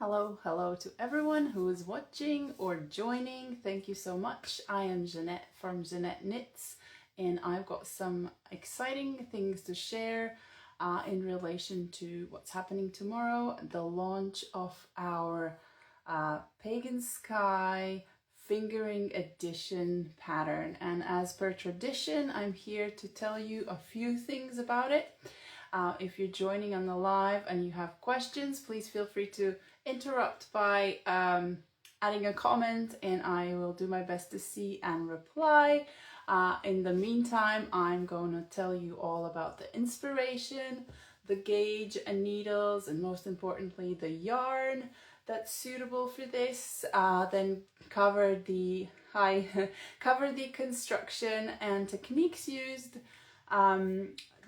Hello to everyone who is watching or joining. Thank you so much. I am Jeanette from Jeanette Knits, and I've got some exciting things to share in relation to what's happening tomorrow, the launch of our Pagan Sky fingering edition pattern. And as per tradition, I'm here to tell you a few things about it. If you're joining on the live and you have questions, please feel free to interrupt by adding a comment, and I will do my best to see and reply. In the meantime, I'm going to tell you all about the inspiration, the gauge and needles, and most importantly, the yarn that's suitable for this. Then cover the construction and techniques used,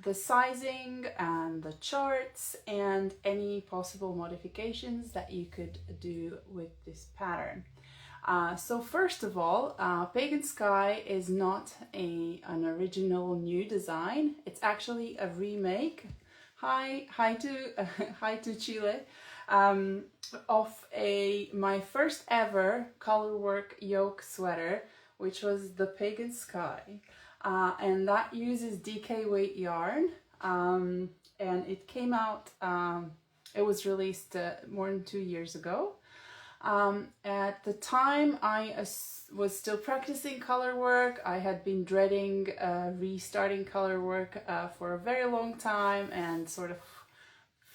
the sizing and the charts, and any possible modifications that you could do with this pattern. So first of all, Pagan Sky is not an original new design. It's actually a remake. Hi to Chile. Of my first ever colourwork yoke sweater, which was the Pagan Sky. And that uses DK weight yarn, and it came out, it was released more than 2 years ago. At the time, I was still practicing color work. I had been dreading restarting color work for a very long time, and sort of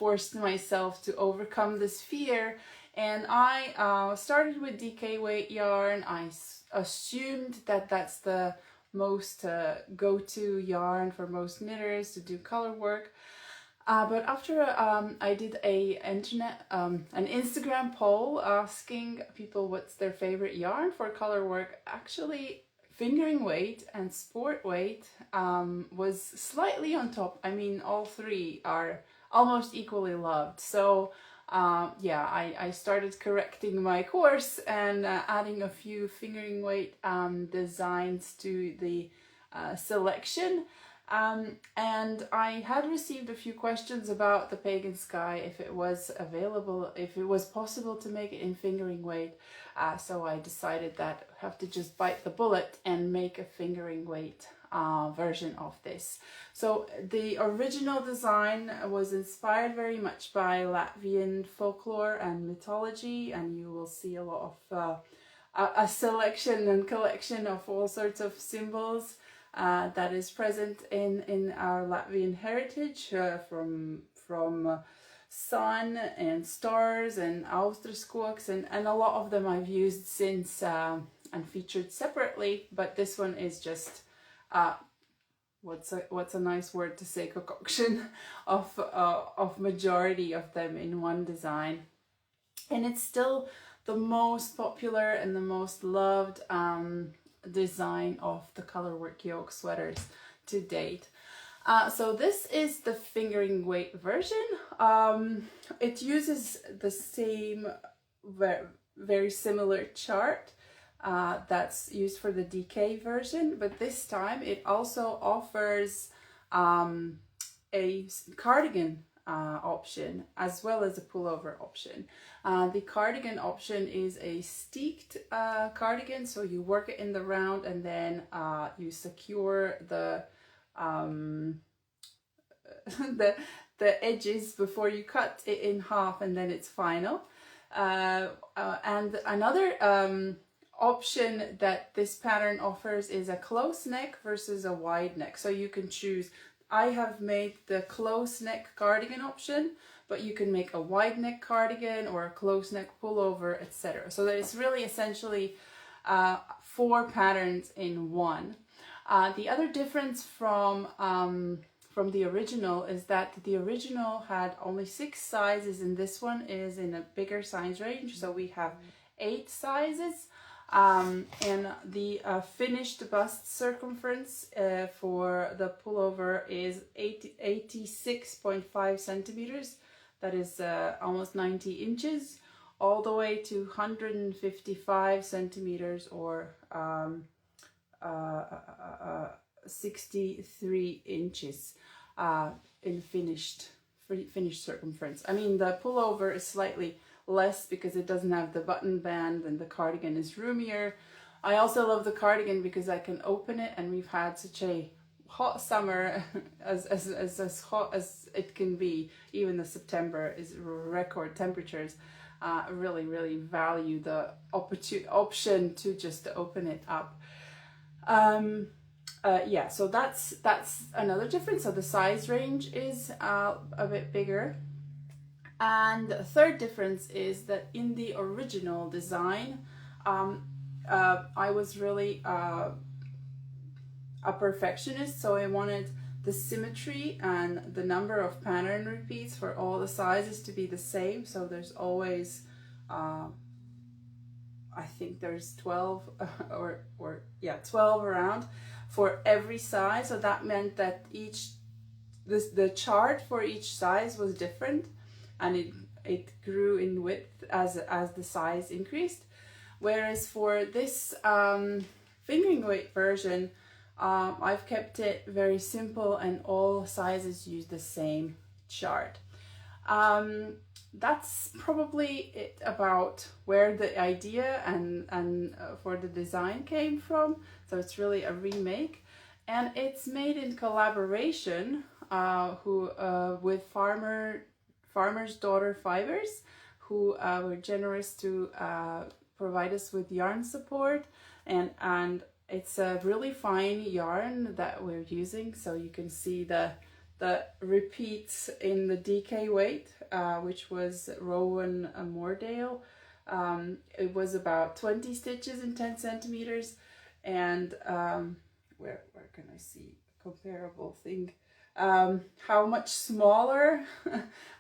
forced myself to overcome this fear. And I started with DK weight yarn. I assumed that that's the most go-to yarn for most knitters to do color work, but after I did an Instagram poll asking people what's their favorite yarn for color work, actually fingering weight and sport weight was slightly on top. I mean, all three are almost equally loved. So yeah, I started correcting my course and adding a few fingering weight designs to the selection. And I had received a few questions about the Pagan Sky, if it was available, if it was possible to make it in fingering weight. So I decided that I have to just bite the bullet and make a fingering weight version of this. So the original design was inspired very much by Latvian folklore and mythology, and you will see a lot of a selection and collection of all sorts of symbols that is present in our Latvian heritage, from sun and stars and austraskoks, and a lot of them I've used since and featured separately, but this one is just what's a nice word to say, concoction of majority of them in one design. And it's still the most popular and the most loved design of the colorwork yoke sweaters to date. So this is the fingering weight version. It uses the same very similar chart that's used for the DK version, but this time it also offers a cardigan option as well as a pullover option. The cardigan option is a steeked cardigan, so you work it in the round and then you secure the the edges before you cut it in half, and then it's final. And another option that this pattern offers is a close neck versus a wide neck. So you can choose. I have made the close neck cardigan option, but you can make a wide neck cardigan or a close neck pullover, etc. So that it's really essentially 4 patterns in one. The other difference from the original is that the original had only 6 sizes, and this one is in a bigger size range. So we have 8 sizes. And the finished bust circumference for the pullover is 86.5 centimeters. That is almost 90 inches, all the way to 155 centimeters, or 63 inches in finished finished circumference. I mean, the pullover is slightly less because it doesn't have the button band, and the cardigan is roomier. I also love the cardigan because I can open it, and we've had such a hot summer, as hot as it can be. Even the September is record temperatures. Really value the option to just open it up. Yeah, so that's another difference. So the size range is a bit bigger. And the third difference is that in the original design, I was really a perfectionist, so I wanted the symmetry and the number of pattern repeats for all the sizes to be the same. So there's always, I think there's 12 or 12 around for every size. So that meant that the chart for each size was different, and it grew in width as the size increased. Whereas for this fingering weight version, I've kept it very simple, and all sizes use the same chart. That's probably it about where the idea and for the design came from. So it's really a remake, and it's made in collaboration with Farmer's Daughter Fibers, who were generous to provide us with yarn support, and it's a really fine yarn that we're using. So you can see the repeats in the DK weight, which was Rowan Moordale. It was about 20 stitches in 10 centimeters, and where can I see a comparable thing? How much smaller,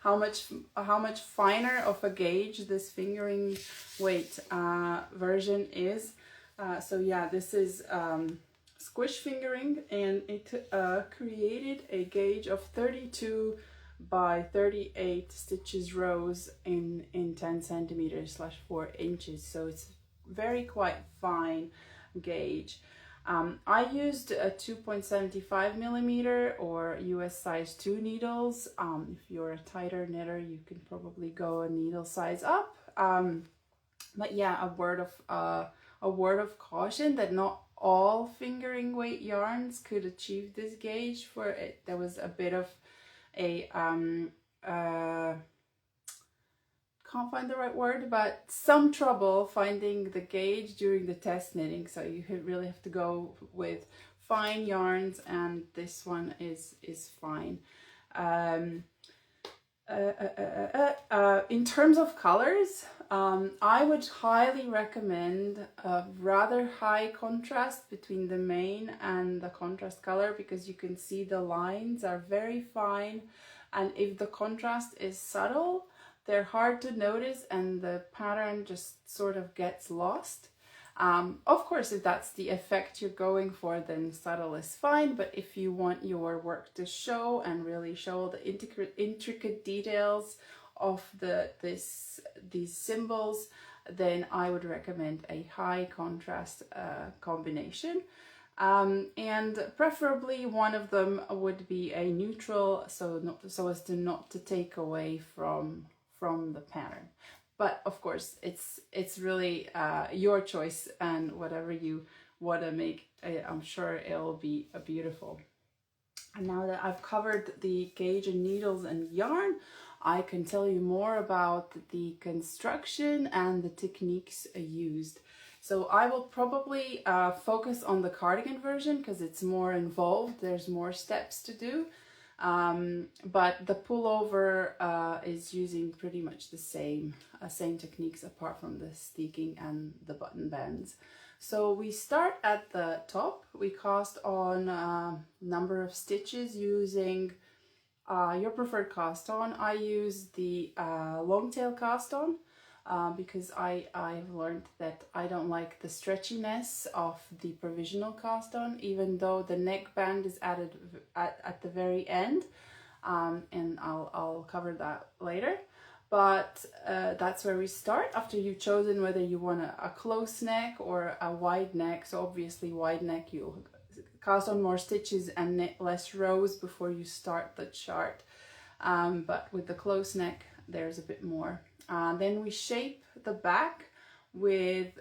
how much finer of a gauge this fingering weight version is. So yeah, this is squish fingering, and it created a gauge of 32 by 38 stitches rows in 10 centimeters / 4 inches. So it's very quite fine gauge. I used a 2.75 millimeter or US size 2 needles. If you're a tighter knitter, you can probably go a needle size up. But yeah, a word of caution that not all fingering weight yarns could achieve this gauge. For it, there was a bit of a can't find the right word, but some trouble finding the gauge during the test knitting. So you really have to go with fine yarns, and this one is fine. In terms of colors, I would highly recommend a rather high contrast between the main and the contrast color, because you can see the lines are very fine, and if the contrast is subtle, they're hard to notice and the pattern just sort of gets lost. Of course, if that's the effect you're going for, then subtle is fine, but if you want your work to show and really show the intricate details of these symbols, then I would recommend a high contrast combination. And preferably one of them would be a neutral, so as to not to take away from the pattern. But of course, it's really your choice, and whatever you want to make, I'm sure it'll be beautiful. And now that I've covered the gauge and needles and yarn, I can tell you more about the construction and the techniques used. So I will probably focus on the cardigan version because it's more involved. There's more steps to do. But the pullover is using pretty much the same techniques, apart from the steeking and the button bands. So we start at the top. We cast on a number of stitches using your preferred cast on. I use the long tail cast on because I've learned that I don't like the stretchiness of the provisional cast on, even though the neckband is added at the very end, and I'll cover that later. But that's where we start after you've chosen whether you want a close neck or a wide neck. So obviously wide neck, you'll cast on more stitches and knit less rows before you start the chart. but with the close neck there's a bit more. Then we shape the back with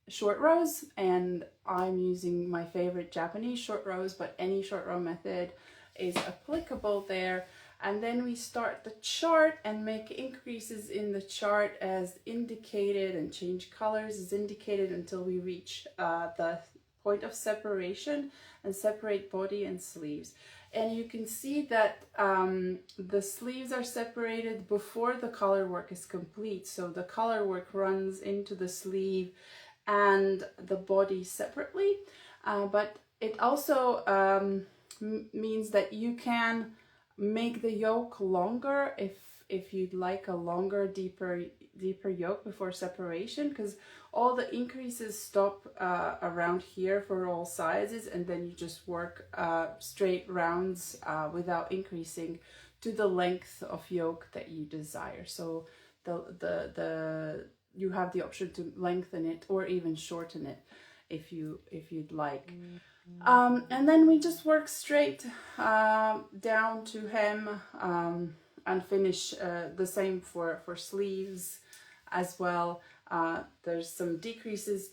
short rows, and I'm using my favorite Japanese short rows, but any short row method is applicable there. And then we start the chart and make increases in the chart as indicated and change colors as indicated until we reach the point of separation and separate body and sleeves. And you can see that the sleeves are separated before the color work is complete. So the color work runs into the sleeve and the body separately. But it also means that you can make the yoke longer if you'd like a longer, deeper yoke before separation, because all the increases stop around here for all sizes, and then you just work straight rounds without increasing to the length of yoke that you desire. So you have the option to lengthen it or even shorten it if you'd like. And then we just work straight down to hem and finish the same for sleeves as well. There's some decreases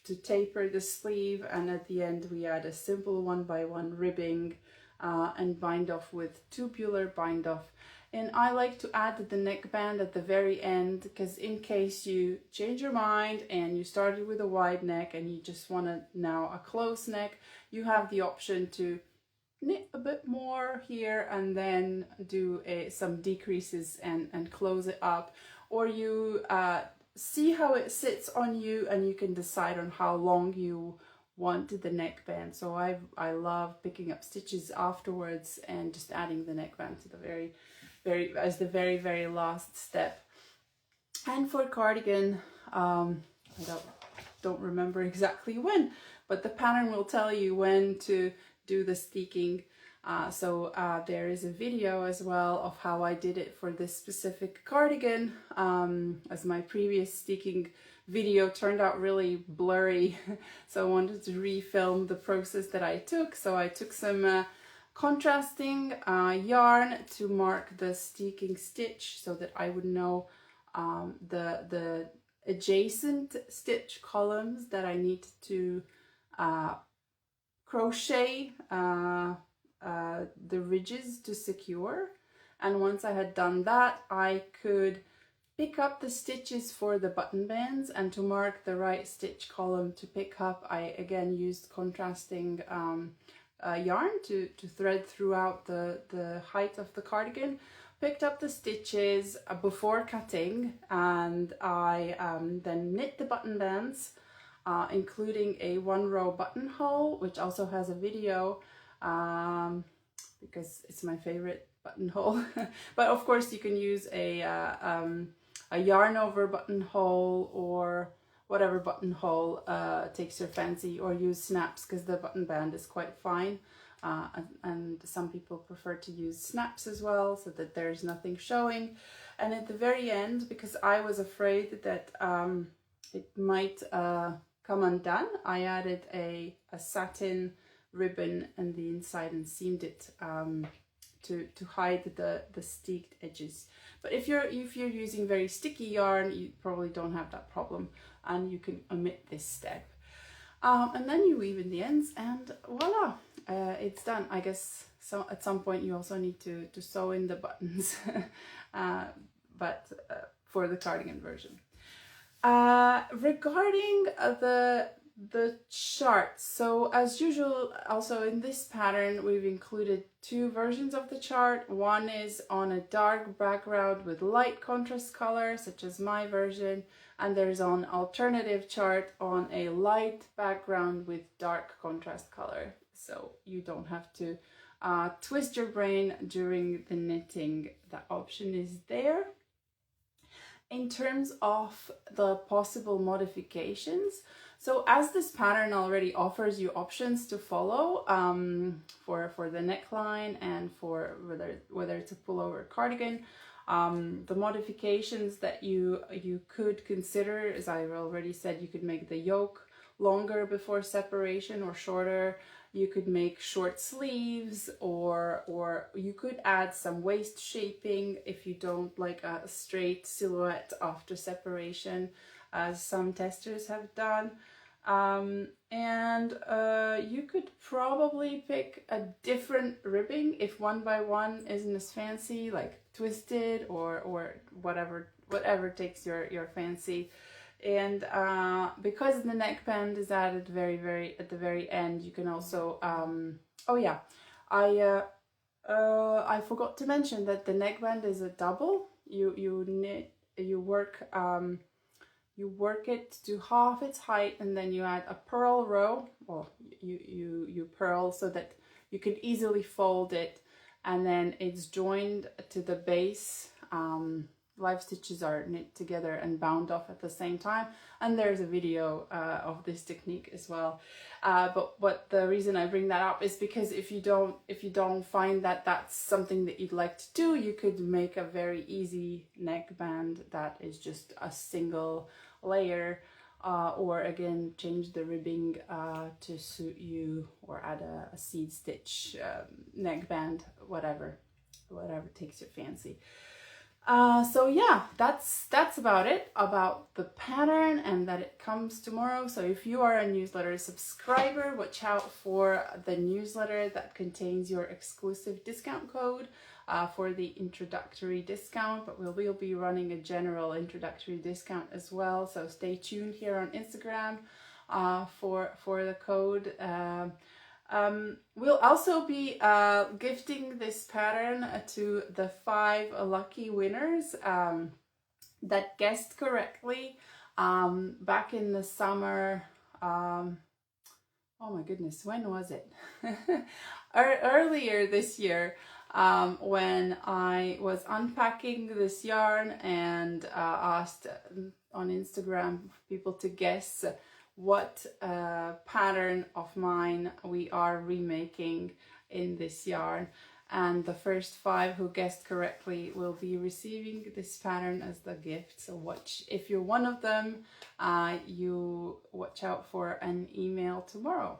to taper the sleeve, and at the end we add a simple 1x1 ribbing and bind off with tubular bind off. And I like to add the neckband at the very end, because in case you change your mind and you started with a wide neck and you just want now a close neck, you have the option to knit a bit more here and then do some decreases and close it up. Or you see how it sits on you and you can decide on how long you want the neckband. So I love picking up stitches afterwards and just adding the neckband to the very last step. And for cardigan, I don't remember exactly when, but the pattern will tell you when to do the steeking. So there is a video as well of how I did it for this specific cardigan, as my previous steeking video turned out really blurry. So I wanted to refilm the process that I took. So I took some contrasting yarn to mark the steeking stitch so that I would know the adjacent stitch columns that I need to crochet the ridges to secure. And once I had done that, I could pick up the stitches for the button bands, and to mark the right stitch column to pick up, I again used contrasting yarn to thread throughout the height of the cardigan, picked up the stitches before cutting, and I then knit the button bands, including a 1-row buttonhole, which also has a video because it's my favorite buttonhole. But of course you can use a yarn over buttonhole or whatever buttonhole takes your fancy, or use snaps because the button band is quite fine, and some people prefer to use snaps as well so that there's nothing showing. And at the very end, because I was afraid that it might come undone, I added a satin ribbon in the inside and seamed it to hide the steeked edges. But if you're using very sticky yarn, you probably don't have that problem, and you can omit this step. And then you weave in the ends, and voila, it's done. I guess so. At some point, you also need to sew in the buttons, but for the cardigan version. Regarding the chart, so as usual, also in this pattern we've included 2 versions of the chart. One is on a dark background with light contrast color, such as my version, and there's an alternative chart on a light background with dark contrast color, so you don't have to twist your brain during the knitting. That option is there. In terms of the possible modifications, so as this pattern already offers you options to follow for the neckline and for whether it's a pullover or cardigan, the modifications that you could consider, as I've already said, you could make the yoke longer before separation or shorter. You could make short sleeves, or you could add some waist shaping if you don't like a straight silhouette after separation, as some testers have done. You could probably pick a different ribbing if 1x1 isn't as fancy, like twisted or whatever takes your fancy. And because the neckband is added very at the very end, you can also oh yeah, I forgot to mention that the neckband is a double. You work it to half its height, and then you add a purl row. Well, you purl so that you can easily fold it, and then it's joined to the base. Live stitches are knit together and bound off at the same time, and there's a video of this technique as well. But the reason I bring that up is because if you don't find that that's something that you'd like to do, you could make a very easy neckband that is just a single layer, or again change the ribbing to suit you, or add a seed stitch neckband, whatever takes your fancy. So yeah, that's about it about the pattern, and that it comes tomorrow. So if you are a newsletter subscriber, watch out for the newsletter that contains your exclusive discount code for the introductory discount, but we'll be running a general introductory discount as well. So stay tuned here on Instagram for the code. We'll also be gifting this pattern to the 5 lucky winners that guessed correctly back in the summer. Oh my goodness, when was it? Earlier this year, when I was unpacking this yarn and asked on Instagram people to guess what pattern of mine we are remaking in this yarn, and the first 5 who guessed correctly will be receiving this pattern as the gift. So if you're one of them, you watch out for an email tomorrow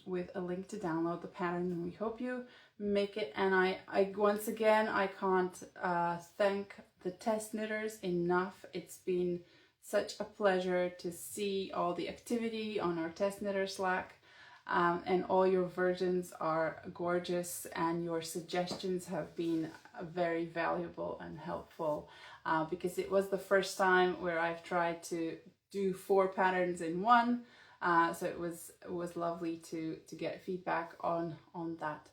with a link to download the pattern, and we hope you make it. And I once again, I can't thank the test knitters enough. It's been such a pleasure to see all the activity on our test knitter Slack, and all your versions are gorgeous, and your suggestions have been very valuable and helpful, because it was the first time where I've tried to do 4 patterns in one, so it was lovely to get feedback on that.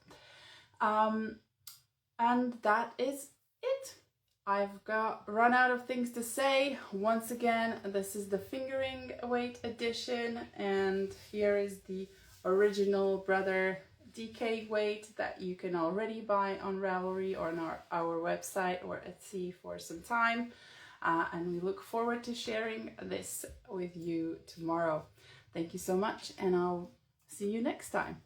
And that is it. I've run out of things to say. Once again, this is the fingering weight edition, and here is the original Brother DK weight that you can already buy on Ravelry or on our website or Etsy for some time. And we look forward to sharing this with you tomorrow. Thank you so much, and I'll see you next time.